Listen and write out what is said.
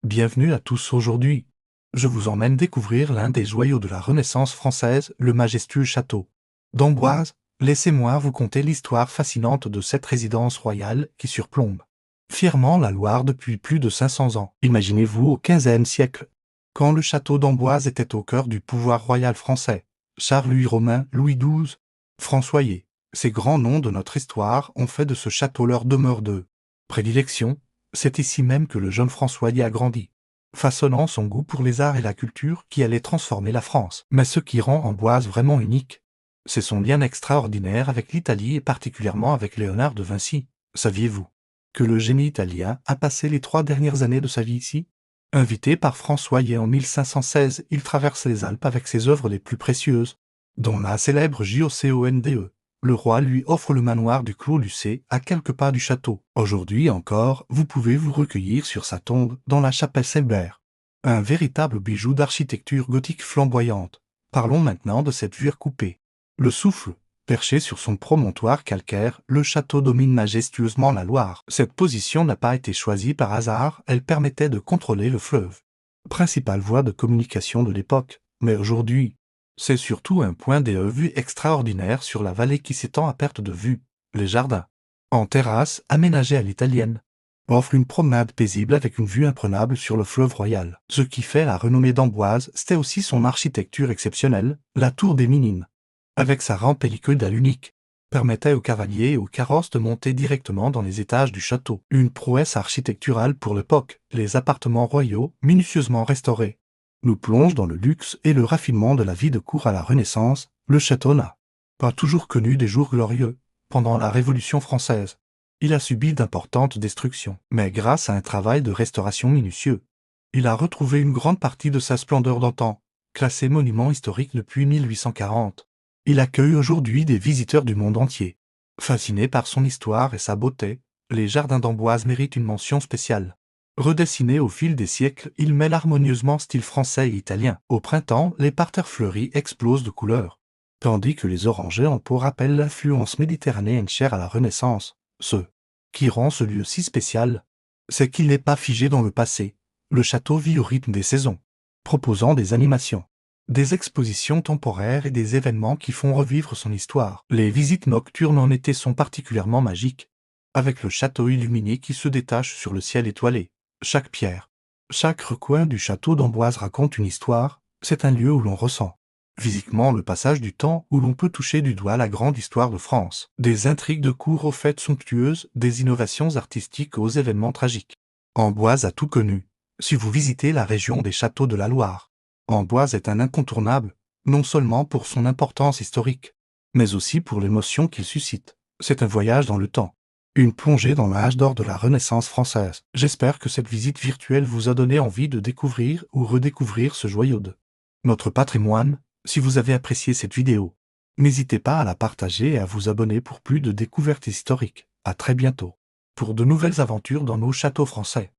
Bienvenue à tous aujourd'hui. Je vous emmène découvrir l'un des joyaux de la Renaissance française, le majestueux château d'Amboise. Laissez-moi vous conter l'histoire fascinante de cette résidence royale qui surplombe fièrement la Loire depuis plus de 500 ans. Imaginez-vous au XVe siècle, quand le château d'Amboise était au cœur du pouvoir royal français. Charles-Louis Romain, Louis XII, François Ier, ces grands noms de notre histoire ont fait de ce château leur demeure de prédilection. C'est ici même que le jeune François Ier a grandi, façonnant son goût pour les arts et la culture qui allaient transformer la France. Mais ce qui rend Amboise vraiment unique, c'est son lien extraordinaire avec l'Italie et particulièrement avec Léonard de Vinci. Saviez-vous que le génie italien a passé les 3 dernières années de sa vie ici? Invité par François Ier en 1516, il traverse les Alpes avec ses œuvres les plus précieuses, dont la célèbre Joconde. Le roi lui offre le manoir du Clos Lucé à quelques pas du château. Aujourd'hui encore, vous pouvez vous recueillir sur sa tombe dans la chapelle Saint-Hubert. Un véritable bijou d'architecture gothique flamboyante. Parlons maintenant de cette vue coupée. Le Souffle. Perché sur son promontoire calcaire, le château domine majestueusement la Loire. Cette position n'a pas été choisie par hasard, elle permettait de contrôler le fleuve, principale voie de communication de l'époque. Mais aujourd'hui, c'est surtout un point de vue extraordinaire sur la vallée qui s'étend à perte de vue. Les jardins, en terrasse aménagés à l'italienne, offrent une promenade paisible avec une vue imprenable sur le fleuve Royal. Ce qui fait la renommée d'Amboise, c'était aussi son architecture exceptionnelle. La tour des Minimes, avec sa rampe hélicoïdale unique, permettait aux cavaliers et aux carrosses de monter directement dans les étages du château. Une prouesse architecturale pour l'époque. Les appartements royaux, minutieusement restaurés, nous plonge dans le luxe et le raffinement de la vie de cour à la Renaissance. Le château n'a pas toujours connu des jours glorieux. Pendant la Révolution française, il a subi d'importantes destructions. Mais grâce à un travail de restauration minutieux, il a retrouvé une grande partie de sa splendeur d'antan. Classé monument historique depuis 1840, il accueille aujourd'hui des visiteurs du monde entier. Fascinés par son histoire et sa beauté, les jardins d'Amboise méritent une mention spéciale. Redessiné au fil des siècles, il mêle harmonieusement style français et italien. Au printemps, les parterres fleuris explosent de couleurs, tandis que les orangers en pot rappellent l'influence méditerranéenne chère à la Renaissance. Ce qui rend ce lieu si spécial, c'est qu'il n'est pas figé dans le passé. Le château vit au rythme des saisons, proposant des animations, des expositions temporaires et des événements qui font revivre son histoire. Les visites nocturnes en été sont particulièrement magiques, avec le château illuminé qui se détache sur le ciel étoilé. Chaque pierre, chaque recoin du château d'Amboise raconte une histoire. C'est un lieu où l'on ressent physiquement le passage du temps, où l'on peut toucher du doigt la grande histoire de France. Des intrigues de cour aux fêtes somptueuses, des innovations artistiques aux événements tragiques. Amboise a tout connu. Si vous visitez la région des châteaux de la Loire, Amboise est un incontournable, non seulement pour son importance historique, mais aussi pour l'émotion qu'il suscite. C'est un voyage dans le temps, une plongée dans l'âge d'or de la Renaissance française. J'espère que cette visite virtuelle vous a donné envie de découvrir ou redécouvrir ce joyau de notre patrimoine. Si vous avez apprécié cette vidéo, n'hésitez pas à la partager et à vous abonner pour plus de découvertes historiques. À très bientôt, pour de nouvelles aventures dans nos châteaux français.